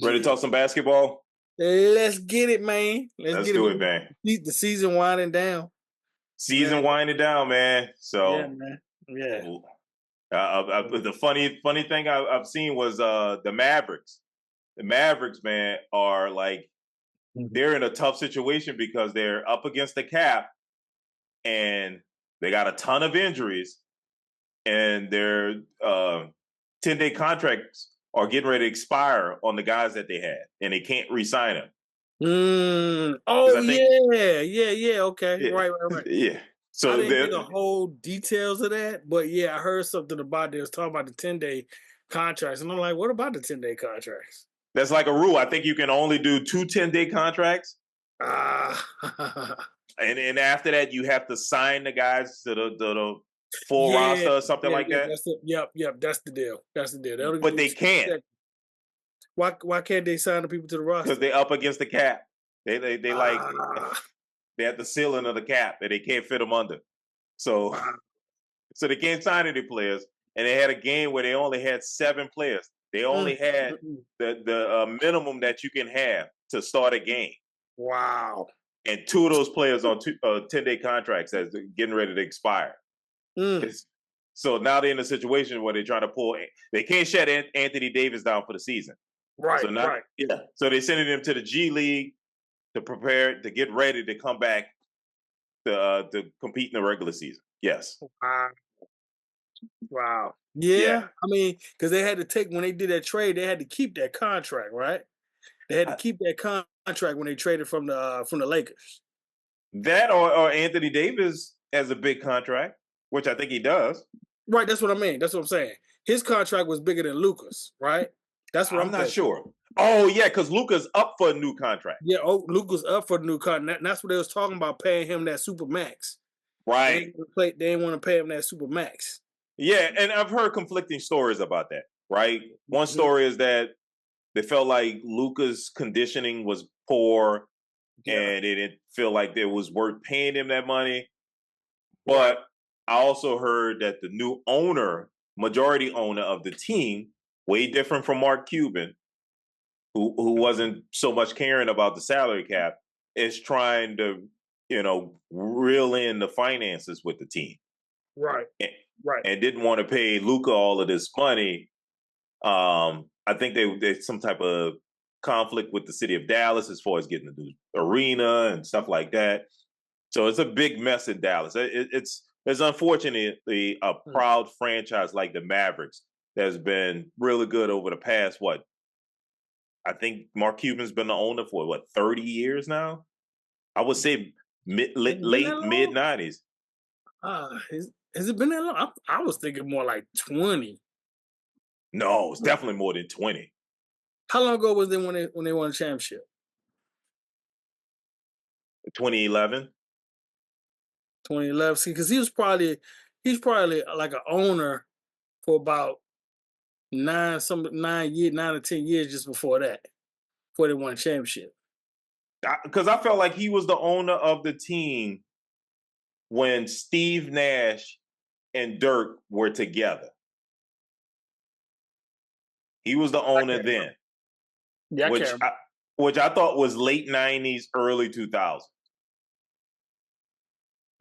Ready to talk some basketball? Let's get it, man. Let's do it, man. The season winding down. Season winding down, man. Yeah, So, man. Yeah. the funny thing I've seen was the Mavericks. The Mavericks, man, are like they're in a tough situation because they're up against the cap, and they got a ton of injuries, and their 10-day contracts are getting ready to expire on the guys that they had, and they can't re-sign them. Oh, yeah. Okay. Yeah, Right. yeah. I So didn't get they're the whole details of that, but yeah, I heard something about they was talking about the 10-day contracts, and I'm like, what about the 10-day contracts? That's like a rule. I think you can only do 10-day contracts. Ah, And after that, you have to sign the guys to the full roster or something like that. That's it. Yep. That's the deal. They only But do they can't Why can't they sign the people to the roster? because they're up against the cap. They like Ah, they're at the ceiling of the cap and they can't fit them under. So wow. so they can't sign any players. And they had a game where they only had 7 players. They only had the minimum that you can have to start a game. Wow. And 2 of those players on 10-day contracts that's getting ready to expire. So now they're in a situation where they're trying to pull. They can't shut Anthony Davis down for the season. Right. So now, Right. yeah. So they're sending him to the G League to prepare to get ready to come back to compete in the regular season. Yes. Wow. Yeah. I mean, because they had to take when they did that trade, they had to keep that contract, right? They had to keep that contract when they traded from the Lakers. That or Anthony Davis has a big contract, which I think he does. Right. That's what I mean. That's what I'm saying. His contract was bigger than Luka's, right? That's what I'm not thinking. sure. Oh yeah, because Luka's up for a new contract. Yeah. Oh, Luka's up for the new contract. That's what they was talking about, paying him that super max. Right. They didn't want to pay him that super max. Yeah, and I've heard conflicting stories about that. Right. One story is that they felt like Luka's conditioning was poor, and they didn't feel like it was worth paying him that money. But I also heard that the new majority owner of the team, way different from Mark Cuban, who wasn't so much caring about the salary cap, is trying to, reel in the finances with the team. Right. And didn't want to pay Luka all of this money. I think there's some type of conflict with the city of Dallas as far as getting the arena and stuff like that. So it's a big mess in Dallas. It's unfortunately a proud franchise like the Mavericks that's been really good over the past, I think Mark Cuban's been the owner for 30 years now? I would say late mid-90s. Has it been that long? I was thinking more like 20. No, it's definitely more than 20. How long ago was it when they won a championship? 2011. 2011. See, because he's probably like an owner for about 9 or 10 years just before that, before they won a championship. Because I felt like he was the owner of the team when Steve Nash and Dirk were together. He was the owner then. Yeah, which I thought was late 90s, early 2000s.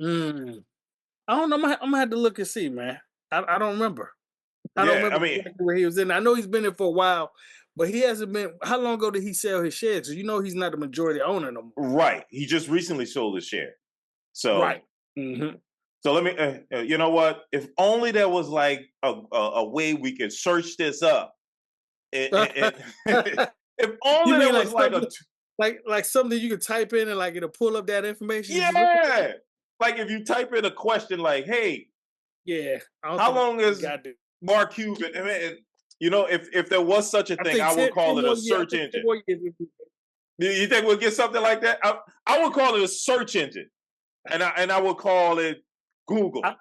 I don't know. I'm gonna have to look and see, man. I don't remember. I don't remember exactly where he was in. I know he's been there for a while, but he hasn't been. How long ago did he sell his shares? Because he's not the majority owner no more. Right. He just recently sold his share. So right. So let me. You know what? If only there was like a way we could search this up. If only there was like something you could type in and it'll pull up that information. Yeah. Like if you type in a question like, "Hey, how long is Mark Cuban?" I mean, if there was such a thing, I would call it a search engine. You think we'll get something like that? I would call it a search engine, and I would call it Google. I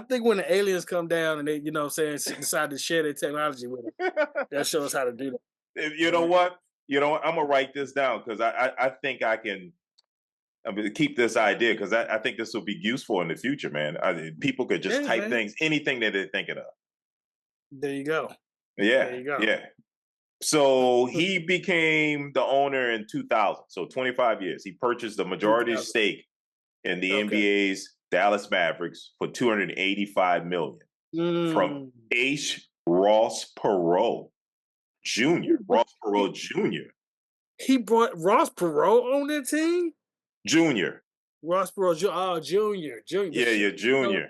think when the aliens come down and they, decide to share their technology with us, that shows how to do that. You know what? I'm gonna write this down because I think I can. I'm gonna keep this idea because I think this will be useful in the future, man. People could just type things, anything that they're thinking of. There you go. Yeah. There you go. Yeah. So he became the owner in 2000. So 25 years. He purchased the majority 2000. stake in the Okay. NBA's Dallas Mavericks for $285 million from H. Ross Perot Jr. Ross Perot Jr. He brought Ross Perot on that team? Jr. Ross Perot, Junior. Yeah, Junior.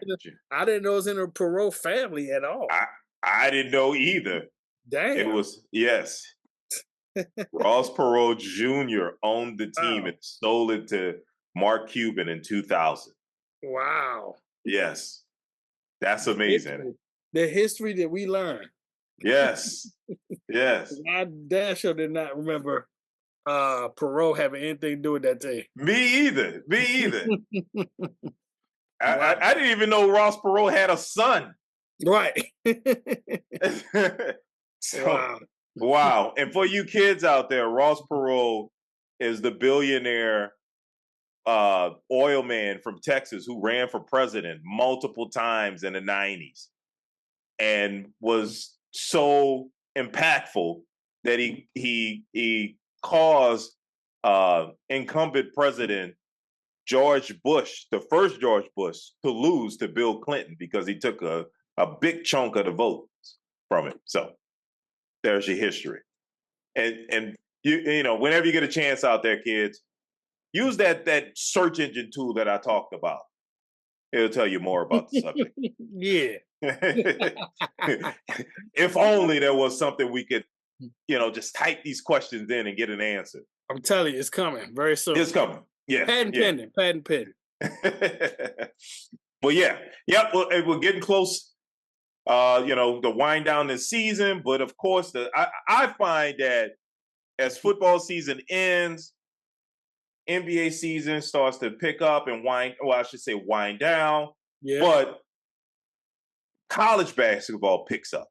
I didn't know it was in a Perot family at all. I didn't know either. Damn. It was, yes. Ross Perot Jr. owned the team and sold it to Mark Cuban in 2000. Wow. Yes. That's amazing. The history that we learn. Yes. Yes. I damn sure did not remember Perot having anything to do with that team. Me either. I didn't even know Ross Perot had a son. Right. So, wow. And for you kids out there, Ross Perot is the billionaire oil man from Texas who ran for president multiple times in the 90s and was so impactful that he caused incumbent president George Bush, the first George Bush, to lose to Bill Clinton because he took a big chunk of the votes from it. So there's your history. And you know, whenever you get a chance out there, kids, use that search engine tool that I talked about. It'll tell you more about the subject. Yeah. If only there was something we could, you know, just type these questions in and get an answer. I'm telling you, it's coming very soon. It's coming. Yeah. Patent pending. But yeah. Yep. Well, we're getting close. You know, the wind down this season, but of course, I find that as football season ends, NBA season starts to pick up and wind down. Yeah. But college basketball picks up.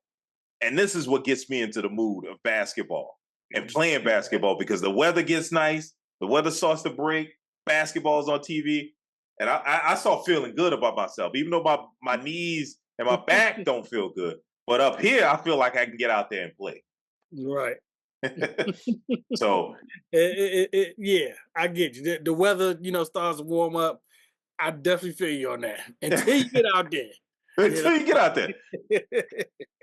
And this is what gets me into the mood of basketball and playing basketball because the weather gets nice, the weather starts to break, basketball's on TV, and I start feeling good about myself, even though my knees and my back don't feel good. But up here, I feel like I can get out there and play. Right. So yeah, I get you. The weather, you know, starts to warm up. I definitely feel you on that. Until you get out there. You get out there.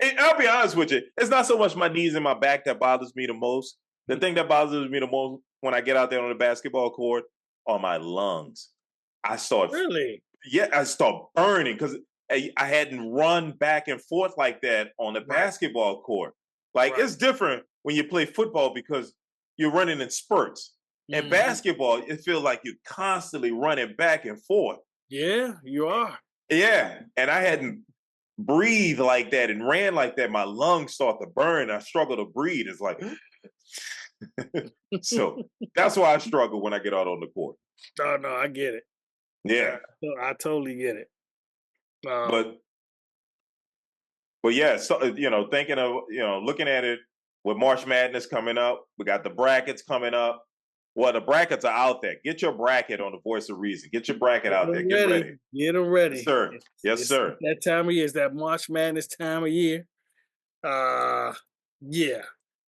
And I'll be honest with you, it's not so much my knees and my back that bothers me the most. The thing that bothers me the most when I get out there on the basketball court are my lungs. I start burning because I hadn't run back and forth like that on the basketball court. Like it's different when you play football because you're running in spurts. In basketball, it feels like you're constantly running back and forth. Yeah, you are. Yeah, and I hadn't breathed like that and ran like that. My lungs start to burn. I struggle to breathe. It's like, so that's why I struggle when I get out on the court. Oh, no, I get it. Yeah. I totally get it. But yeah, so, you know, thinking of, you know, looking at it with March Madness coming up, we got the brackets coming up. Well, the brackets are out there. Get your bracket on the Voice of Reason. Get your bracket out there. Get ready. Get them ready. Yes, sir. Yes, sir. That time of year is that March Madness time of year. Yeah.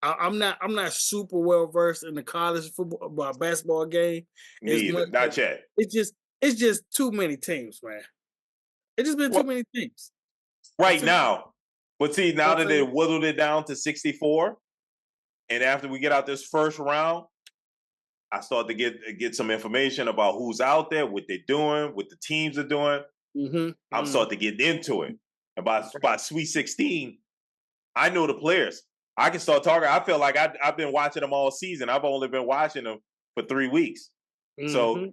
I'm not super well versed in the college football basketball game. Neither. Not yet. It's just too many teams, man. It's just been too many teams. Right now. But see, now that they whittled it down to 64, and after we get out this first round, I start to get some information about who's out there, what they're doing, what the teams are doing. I'm starting to get into it. And by Sweet 16, I know the players. I can start talking. I feel like I've been watching them all season. I've only been watching them for 3 weeks. So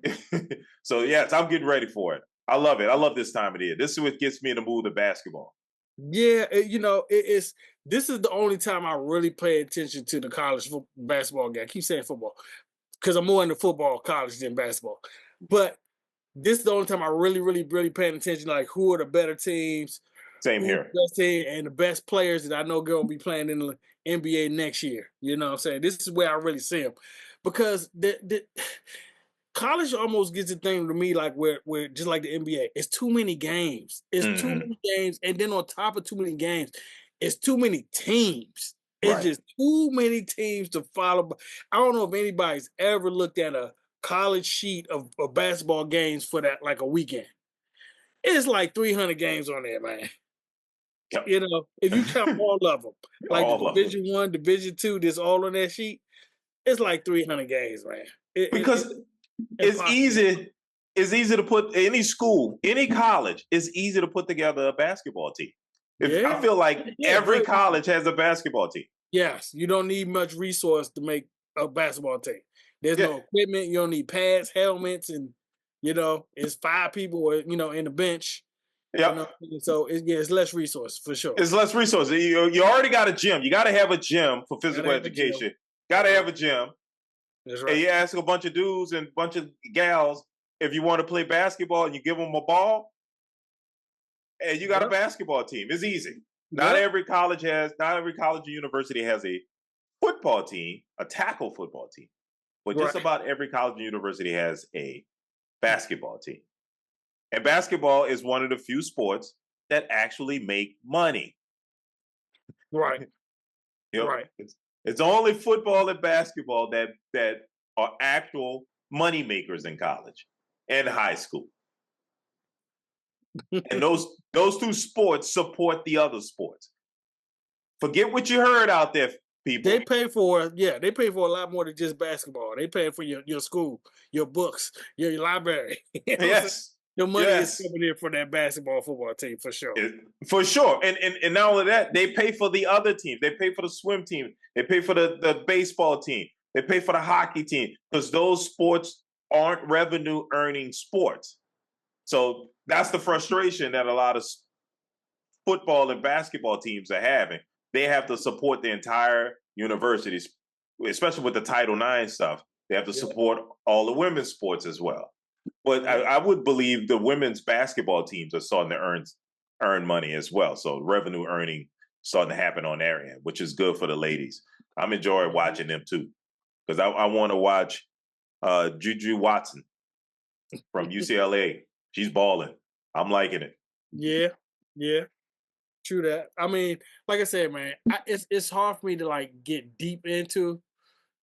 yes, I'm getting ready for it. I love it. I love this time of the year. This is what gets me in the mood of basketball. Yeah, you know, this is the only time I really pay attention to the college basketball game. I keep saying football because I'm more into football, college than basketball. But this is the only time I really paying attention. Like, who are the better teams? Same here. The best team and the best players that I know going to be playing in the NBA next year. You know what I'm saying? This is where I really see them because the college almost gets a thing to me like where just like the NBA, it's too many games. It's too many games, and then on top of too many games, it's too many teams. It's just too many teams to follow. I don't know if anybody's ever looked at a college sheet of basketball games for that like a weekend. It's like 300 games on there, man. Yep. You know, if you count all of them, like the All of them. Division One, Division Two, this all on that sheet, it's like 300 games, man. Because it's easy. It's easy to put any school, any college. It's easy to put together a basketball team. I feel like every college has a basketball team. Yes, you don't need much resource to make a basketball team. There's no equipment. You don't need pads, helmets, and it's 5 people, in the bench. Yeah. So it's less resource for sure. It's less resources. You already got a gym. You got to have a gym for physical education. Got to have a gym. That's right. And you ask a bunch of dudes and a bunch of gals if you want to play basketball, and you give them a ball, and you got a basketball team. It's easy. Not every college and university has a football team, a tackle football team. But just about every college and university has a basketball team. And basketball is one of the few sports that actually make money. Right. Right. It's only football and basketball that are actual money makers in college and high school. And those 2 sports support the other sports. Forget what you heard out there, people. They pay for a lot more than just basketball. They pay for your school, your books, your library. Yes. Your money is coming in for that basketball football team for sure. For sure. And not only that, they pay for the other teams. They pay for the swim team. They pay for the baseball team. They pay for the hockey team, because those sports aren't revenue earning sports. So that's the frustration that a lot of football and basketball teams are having. They have to support the entire universities, especially with the Title IX stuff. They have to support all the women's sports as well. But I would believe the women's basketball teams are starting to earn money as well. So revenue earning starting to happen on their end, which is good for the ladies. I'm enjoying watching them too, because I want to watch Juju Watson from UCLA. She's balling. I'm liking it. Yeah. True that. I mean, like I said, man, it's hard for me to like get deep into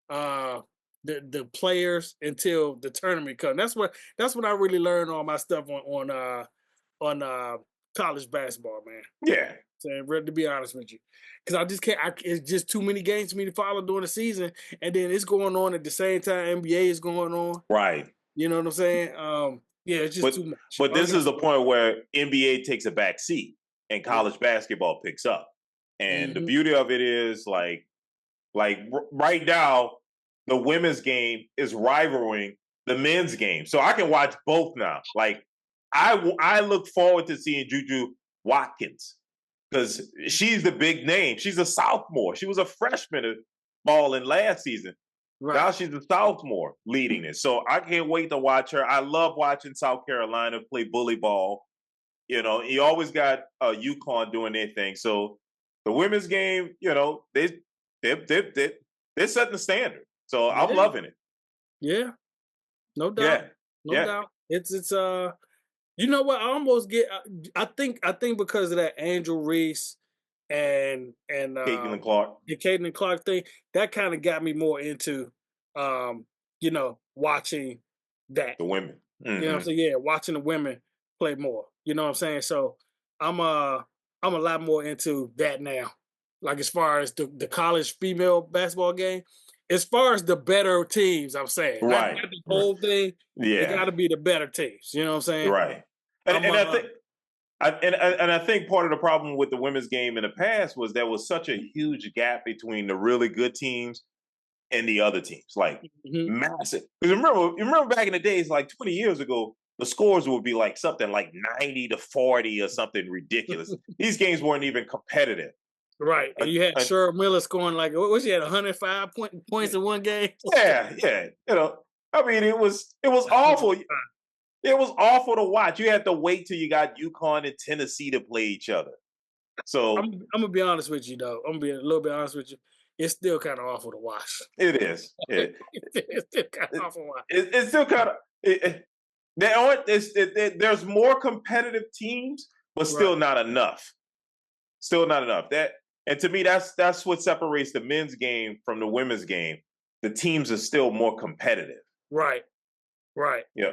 the players until the tournament comes. That's when I really learn all my stuff on college basketball, man. Yeah. To be honest with you, because I just can't. It's just too many games for me to follow during the season, and then it's going on at the same time. NBA is going on. Right. You know what I'm saying? It's just too much. But this is the point where NBA takes a back seat and college basketball picks up. And the beauty of it is like right now, the women's game is rivaling the men's game. So I can watch both now. Like I look forward to seeing Juju Watkins, because she's the big name. She's a sophomore. She was a freshman balling last season. Right. Now she's a sophomore leading it. So I can't wait to watch her. I love watching South Carolina play bully ball. You always got UConn doing their thing. So the women's game, they're setting the standard. So I'm loving it. Yeah, no doubt. No doubt. It's you know what? I almost get. I think because of that Angel Reese and Caitlin Clark, the Caitlin Clark thing, that kind of got me more into watching that. The women. Mm-hmm. You know what I'm saying? Yeah, watching the women play more. You know what I'm saying? So I'm a lot more into that now. Like as far as the college female basketball game, as far as the better teams, I'm saying, right? Not the whole thing. It got to be the better teams. You know what I'm saying? Right. And I think part of the problem with the women's game in the past was there was such a huge gap between the really good teams and the other teams, like massive. Because remember back in the days, like 20 years ago, the scores would be like something like 90-40 or something ridiculous. These games weren't even competitive. Right. And you had Cheryl Miller scoring like, what she had, 105 points in one game? Yeah. I mean, it was awful. It was awful to watch. You had to wait till you got UConn and Tennessee to play each other. So I'm gonna be honest with you, though. I'm gonna be a little bit honest with you. It's still kind of awful to watch. It is. It's still kind of awful to watch. It's still kind of. There's more competitive teams, but still not enough. Still not enough. And to me, that's what separates the men's game from the women's game. The teams are still more competitive. Right. Yeah.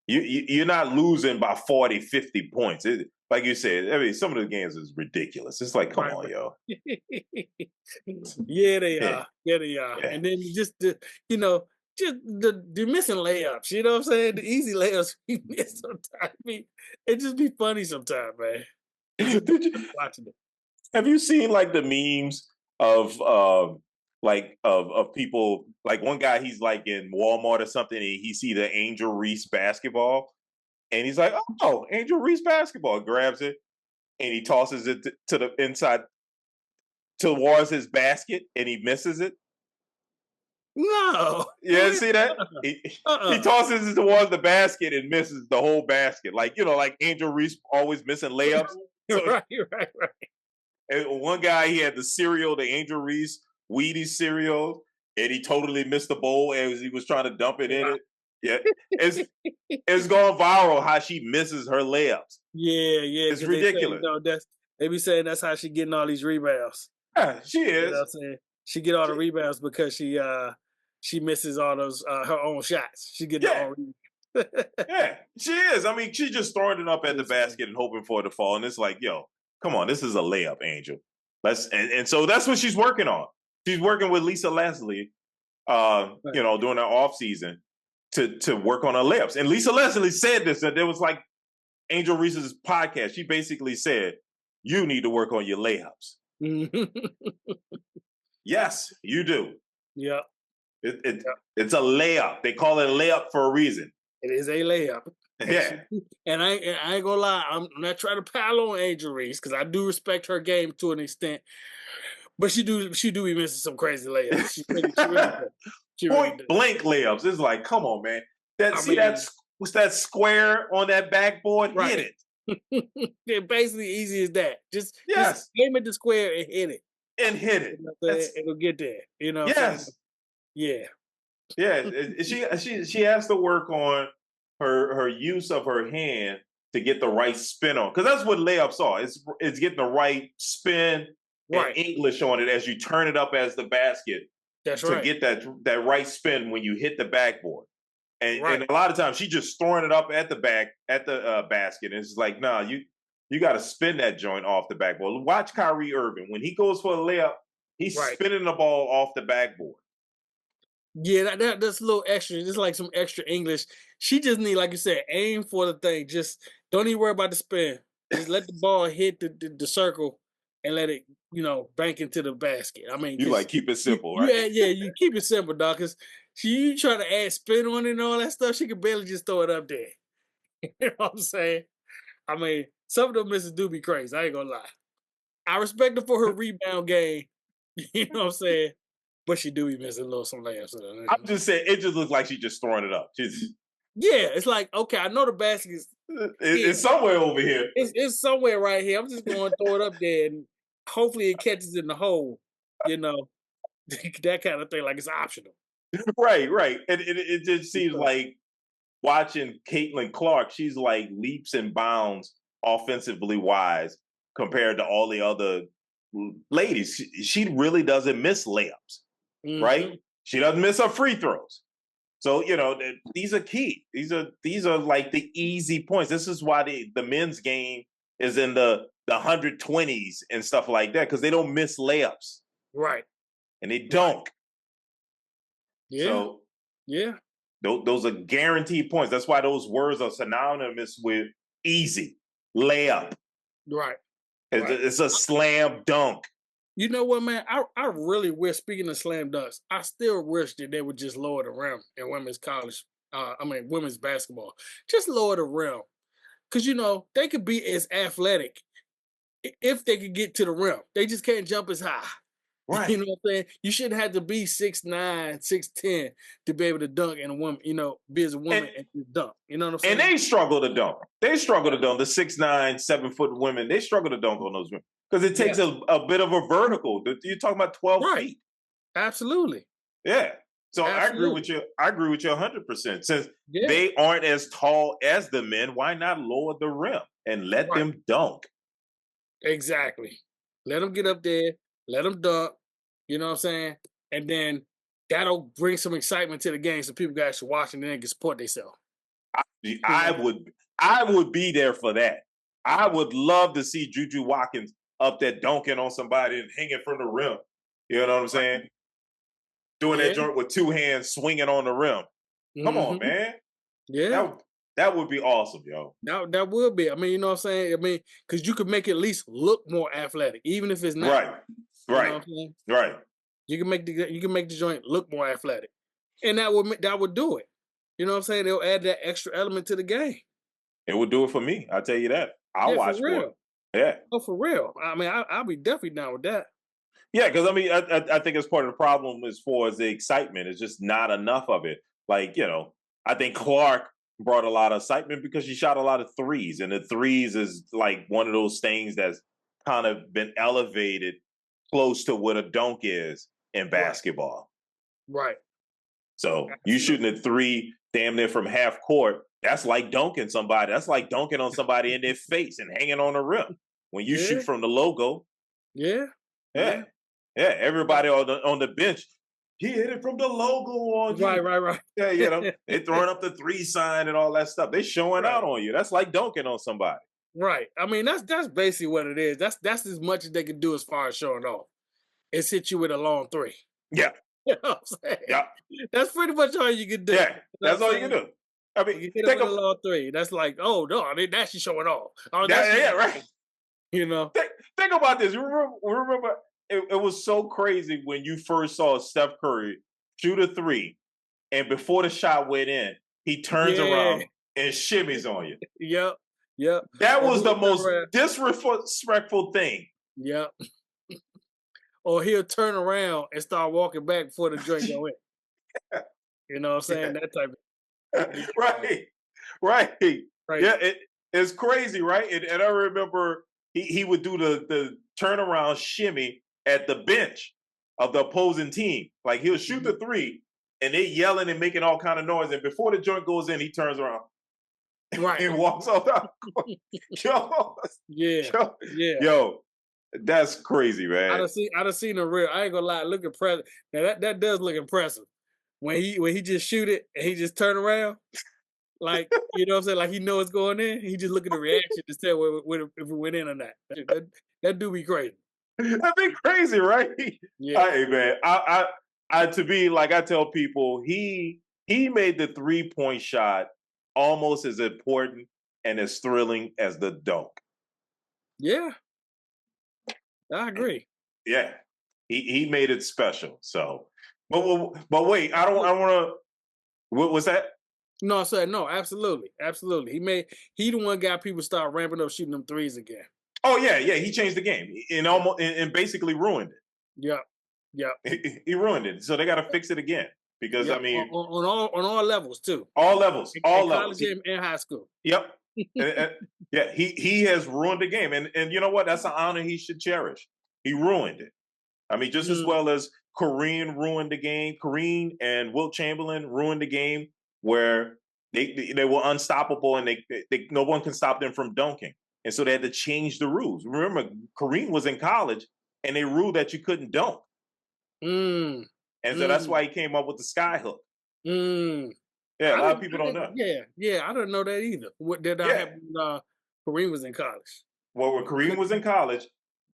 You're not losing by 40, 50 points. Like you said, I mean, some of the games is ridiculous. It's like, come on, yo. Yeah, they Yeah. are. Yeah, they are. Yeah. And then just just the missing layups. You know what I'm saying? The easy layups we miss sometimes. It just be funny sometimes, man. Watching it. Have you seen like the memes of of people, like one guy, he's like in Walmart or something, and he see the Angel Reese basketball, and he's like, oh, Angel Reese basketball, grabs it and he tosses it to the inside towards his basket, and he misses it. No. Yeah, see that? He tosses it towards the basket and misses the whole basket. Like, like Angel Reese always missing layups. So, right. And one guy, he had the cereal, the Angel Reese Wheaties cereal, and he totally missed the bowl as he was trying to dump it in it. Yeah, it's gone viral how she misses her layups. Yeah. It's ridiculous. They be saying that's how she getting all these rebounds. Yeah, she is. You know what I'm saying? She get all the rebounds because she misses all those her own shots. She get all. Yeah, she is. I mean, she just throwing it up at the basket and hoping for it to fall, and it's like, yo, come on, this is a layup, Angel. And so that's what she's working on. She's working with Lisa Leslie, during her off season to work on her layups. And Lisa Leslie said this, that there was like Angel Reese's podcast. She basically said, you need to work on your layups. Yes, you do. Yeah. It's a layup. They call it a layup for a reason. It is a layup. Yeah. And I ain't gonna lie, I'm not trying to pile on Angel Reese because I do respect her game to an extent. But she do be missing some crazy layups. She Point blank layups. It's like, come on, man. What's that square on that backboard? Right. Hit it. They're basically easy as that. Just aim at the square and hit it. It'll get there. You know. Yes. Yeah. Yeah. She has to work on her use of her hand to get the right spin on, because that's what layups are. It's getting the right spin and English on it as you turn it up as the basket. That's right. To get that right spin when you hit the backboard. And a lot of times she just throwing it up at the basket, and it's like, nah, you got to spin that joint off the backboard. Watch Kyrie Irving when he goes for a layup, he's spinning the ball off the backboard. Yeah, that's a little extra. Just like some extra English. She just need, like you said, aim for the thing. Just don't even worry about the spin. Just let the ball hit the circle and let it, bank into the basket. I mean, you keep it simple, right? Yeah, you keep it simple, dog. Because you try to add spin on it and all that stuff, she can barely just throw it up there. You know what I'm saying? I mean, some of them misses do be crazy. I ain't gonna lie. I respect her for her rebound game. You know what I'm saying? But she do be missing some layups. I'm just saying, it just looks like she's just throwing it up. Yeah, it's like, okay, I know the basket is it's somewhere over here. It's somewhere right here. I'm just going to throw it up there, and hopefully it catches in the hole. That kind of thing. Like it's optional. Right. And it just seems like watching Caitlin Clark. She's like leaps and bounds offensively wise compared to all the other ladies. She really doesn't miss layups. Right? She doesn't miss her free throws. So, these are key. These are like the easy points. This is why the men's game is in the 120s and stuff like that, because they don't miss layups. Right. And they don't. Yeah. So, yeah. Those are guaranteed points. That's why those words are synonymous with easy, layup. Right. It's a slam dunk. You know what, man? I really wish, speaking of slam dunks, I still wish that they would just lower the rim in women's women's basketball. Just lower the rim. Because, they could be as athletic if they could get to the rim. They just can't jump as high. Right. You know what I'm saying? You shouldn't have to be 6'9", 6'10" to be able to dunk and a woman, be as a woman and dunk. You know what I'm saying? And they struggle to dunk. They struggle to dunk. The 6'9", 7-foot women, they struggle to dunk on those women. Because it takes a bit of a vertical. You're talking about 12 feet. Absolutely. Yeah. So absolutely. I agree with you 100%. Since they aren't as tall as the men, why not lower the rim and let them dunk? Exactly. Let them get up there let him dunk. You know what I'm saying? And then that'll bring some excitement to the game, so people guys should watch and then can support themselves. You I know? would I would be there for that. I would love to see Juju Watkins up there dunking on somebody and hanging from the rim. You know what I'm saying? Doing Yeah. that joint with two hands swinging on the rim. Come on, Mm-hmm. man. Yeah. That would be awesome, yo. That would be. I mean, you know what I'm saying? I mean, because you could make it at least look more athletic, even if it's not. Right. You know Right. what I'm saying? Right. You can make the joint look more athletic, and that would do it. You know what I'm saying? They'll add that extra element to the game. It would do it for me. I'll tell you that. I'll Yeah, for watch for it. real. Yeah. Oh, for real. I mean, I'll be definitely down with that. Yeah, because I mean, I think it's part of the problem as far as the excitement. It's just not enough of it. Like, I think Clark brought a lot of excitement because she shot a lot of threes, and the threes is like one of those things that's kind of been elevated close to what a dunk is in basketball. Right. So you Absolutely. shooting a three damn near from half court, that's like dunking somebody. That's like dunking on somebody in their face and hanging on the rim. When you Yeah. shoot from the logo, Yeah. yeah. Yeah, everybody on the bench, he hit it from the logo on Right. you. Right. Right. Yeah, they throwing up the three sign and all that stuff. They showing Right. out on you. That's like dunking on somebody. Right. I mean, that's basically what it is. That's as much as they can do as far as showing off. It's hit you with a long three. Yeah, You know what I'm saying? yeah, That's pretty much all you can do. yeah. You know That's what I'm all you can saying? do. I mean, You hit it think with a of long three. That's like, oh no, I mean that's you showing off. Oh, that's yeah, right. you know. Think about this. Remember it was so crazy when you first saw Steph Curry shoot a three, and before the shot went in, he turns Yeah. around and shimmies on you. Yep. Yep. That Or was the he'll turn most around. disrespectful thing. Yep. Or he'll turn around and start walking back before the joint go in. You know what I'm saying? Yeah. That type of Right, right. Yeah, crazy. it's crazy, right? And I remember he would do the turnaround shimmy at the bench of the opposing team. Like he'll shoot the three, and they yelling and making all kind of noise. And before the joint goes in, he turns around Right. and walks off the court. Yo, Yeah. yo, Yeah. yo, that's crazy, man. I done seen the real. I ain't gonna lie, look impressive. Now that does look impressive. When he just shoot it and he just turn around, like you know what I'm saying, like he know it's going in. He just look at the reaction to tell if it went in or not. That do be crazy. That'd be crazy, right? Yeah. Hey man, I to be like I tell people, he made the 3-point shot almost as important and as thrilling as the dunk. Yeah. I agree. Yeah, he made it special. So, but wait, I don't. I want to. What was that? No, I said no, absolutely. Absolutely. He the one got people start ramping up shooting them threes again. Oh yeah, yeah. He changed the game and and basically ruined Yep. Yep. it. He ruined it. So they got to fix it again because I Yep. mean, On all levels too. all levels, In all college levels. and high school. Yep. Yeah, he has ruined the game, and you know what? That's an honor he should cherish. He ruined it. I mean, just as Mm, well as Kareem ruined the game. Kareem and Wilt Chamberlain ruined the game where they were unstoppable and they no one can stop them from dunking, and so they had to change the rules. Remember, Kareem was in college and they ruled that you couldn't dunk, mm, and so that's mm, why he came up with the sky hook. mm. Yeah, a lot of people don't know. Yeah, I didn't know that either. What did I Yeah, have when Kareem was in college? well, when Kareem was in college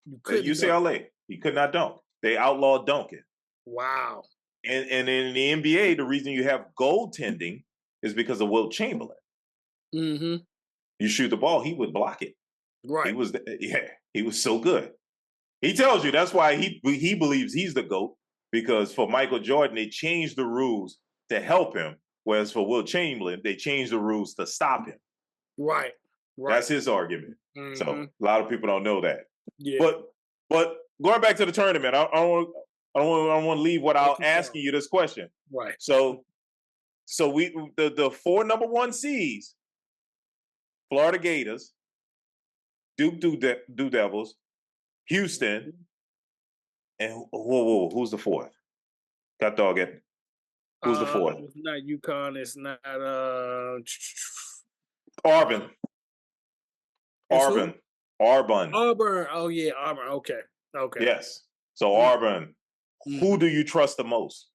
You at couldn't dunk. UCLA, he could not dunk. They outlawed dunking. Wow. And in the NBA, the reason you have goaltending is because of Wilt Chamberlain. Mm-hmm. You shoot the ball, he would block it. He Right. was he was so good. He tells you that's why he believes he's the GOAT, because for Michael Jordan, they changed the rules to help him, whereas for Wilt Chamberlain, they changed the rules to stop him. Right. That's Right. his argument. So Mm-hmm. a lot of people don't know that. Yeah. But going back to the tournament, I don't want to leave without Thank you, asking you this question. right. So we the 4 number 1 seeds, Florida Gators, Duke Devils, Houston, and who's the fourth? Got dog it. Who's the fourth? It's not UConn. It's not Auburn. it's who? Auburn. Auburn. Oh yeah, Auburn. Okay. Okay. Yes. So Auburn, who do you trust the most?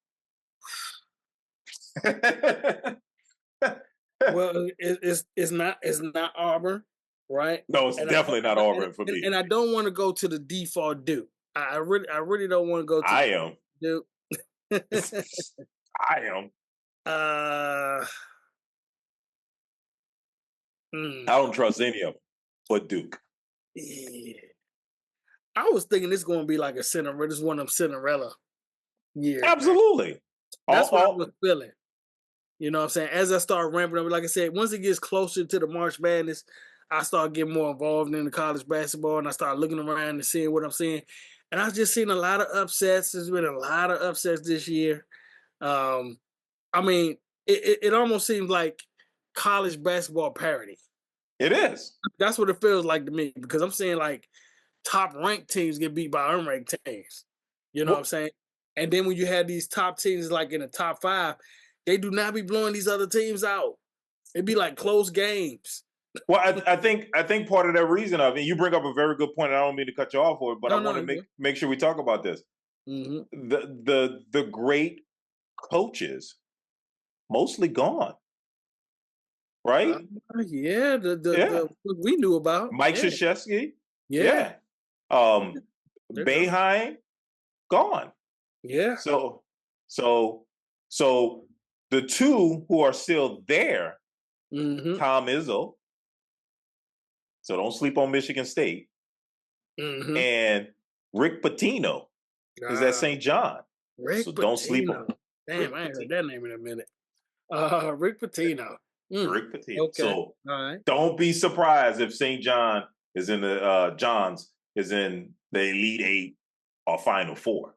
Well, it's not Auburn, right? No, it's definitely not Auburn for me. And I don't want to go to the default Duke. I really don't want to go to I am. Duke. I am. I don't trust any of them but Duke. Yeah. I was thinking this is going to be like a Cinderella. This is one of them Cinderella years. Absolutely. Man. That's what I was feeling. You know what I'm saying? As I start ramping up, like I said, once it gets closer to the March Madness, I start getting more involved in the college basketball and I start looking around and seeing what I'm seeing. And I've just seen a lot of upsets. There's been a lot of upsets this year. I mean, it almost seems like college basketball parody. It is. That's what it feels like to me because I'm seeing like top ranked teams get beat by unranked teams. You know what I'm saying? And then when you have these top teams like in the top 5, they do not be blowing these other teams out. It'd be like close games. Well, I think part of that reason of it, you bring up a very good point. I don't mean to cut you off for it, but I want to make sure we talk about this. Mm-hmm. The great coaches mostly gone, right? Yeah, the we knew about Mike Krzyzewski. Yeah. Boeheim gone. Yeah. So the two who are still there, Tom Izzo. So don't sleep on Michigan State. And Rick Pitino is at St. John. So don't sleep on. Damn, I ain't heard that name in a minute. Rick Pitino. Rick Pitino. Okay. So don't be surprised if St. John is in the Johns is in the Elite 8 or Final 4.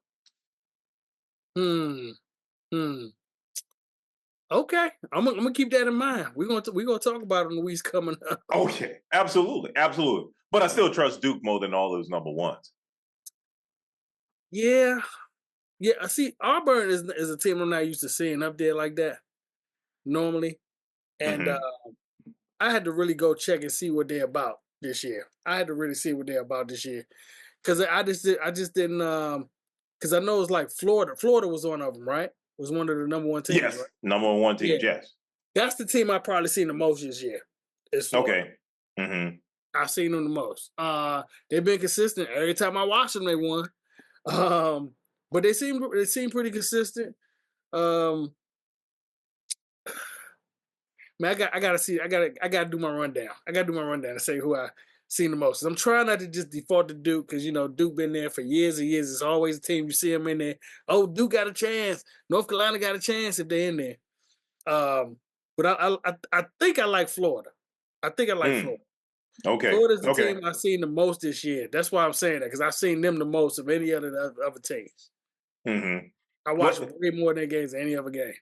Okay, I'm gonna keep that in mind. We're gonna talk about it in the weeks coming up. Okay, absolutely. But I still trust Duke more than all those number ones. Yeah. I see. Auburn is a team I'm not used to seeing up there like that normally, and I had to really go check and see what they're about this year. I had to really see what they're about this year because I just didn't because I know it's like Florida. Florida was one of them, right? Was one of the number one teams. Yes, right? number one team. Yeah. Yes, that's the team I probably seen the most this year. Okay. I've seen them the most. They've been consistent every time I watch them. They won, but they seem pretty consistent. Man, I gotta do my rundown. I gotta do my rundown and say who I seen the most. I'm trying not to just default to Duke because Duke been there for years and years. It's always a team you see them in there. Oh, Duke got a chance. North Carolina got a chance if they're in there. But I think I like Florida. I think I like Florida. Okay. Florida's the team I've seen the most this year. That's why I'm saying that because I've seen them the most of any other teams. I watch way more than their games than any other game.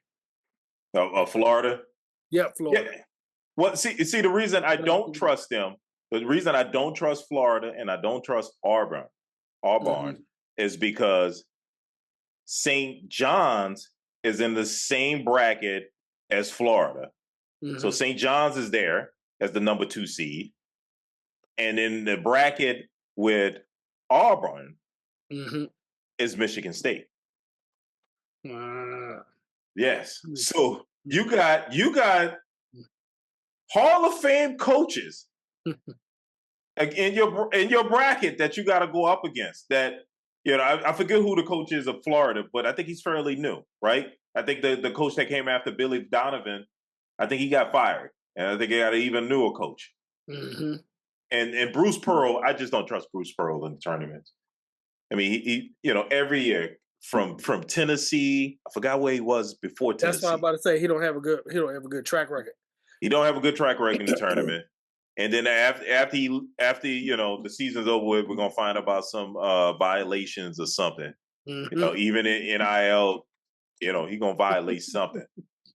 Florida. Yep, Florida. Yeah. Well, see, the reason I don't trust them, the reason I don't trust Florida and I don't trust Auburn is because St. John's is in the same bracket as Florida. So St. John's is there as the number 2 seed. And in the bracket with Auburn is Michigan State. Yes. So you got Hall of Fame coaches in your bracket that you got to go up against. That I forget who the coach is of Florida, but I think he's fairly new, right? I think the coach that came after Billy Donovan, I think he got fired, and I think they got an even newer coach. And Bruce Pearl, I just don't trust Bruce Pearl in the tournaments. I mean, he every year. From Tennessee, I forgot where he was before Tennessee. That's what I'm about to say. He don't have a good track record. He don't have a good track record in the tournament. And then after the season's over with, we're gonna find out about some violations or something. Even in NIL, he gonna violate something.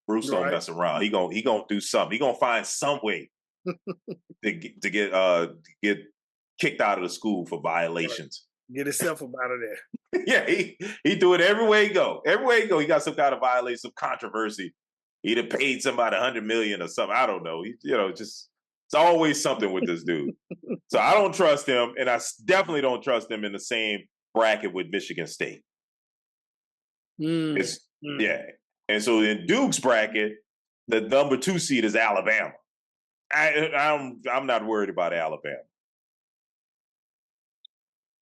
Bruce don't mess around. He gonna do something. He gonna find some way to get kicked out of the school for violations. Get himself up out of there. Yeah, he do it every way he go. Everywhere he go, he got some kind of violation, some controversy. He'd have paid somebody $100 million or something. I don't know. Just it's always something with this dude. So I don't trust him, and I definitely don't trust him in the same bracket with Michigan State. Yeah. And so in Duke's bracket, the number 2 seed is Alabama. I'm not worried about Alabama.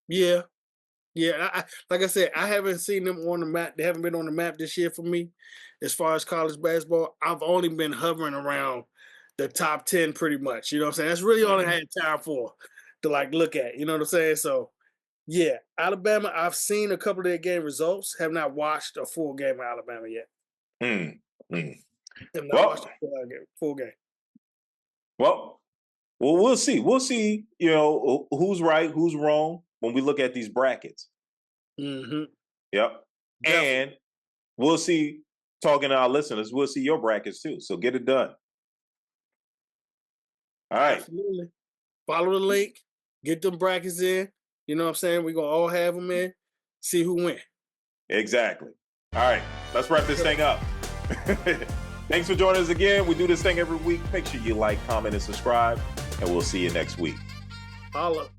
Yeah. Like I said, I haven't seen them on the map. They haven't been on the map this year for me as far as college basketball. I've only been hovering around the top 10 pretty much. You know what I'm saying? That's really all I had time for to like look at. You know what I'm saying? So yeah, Alabama, I've seen a couple of their game results, have not watched a full game of Alabama yet. Have not watched a full game. Well, we'll see. We'll see, you know, who's right, who's wrong when we look at these brackets. Mm-hmm. Yep. Definitely. And we'll see, talking to our listeners, we'll see your brackets too. So get it done. All right. Absolutely. Follow the link. Get them brackets in. You know what I'm saying? We're going to all have them in. See who win. Exactly. All right. Let's wrap this thing up. Thanks for joining us again. We do this thing every week. Make sure you like, comment, and subscribe. And we'll see you next week. Holla.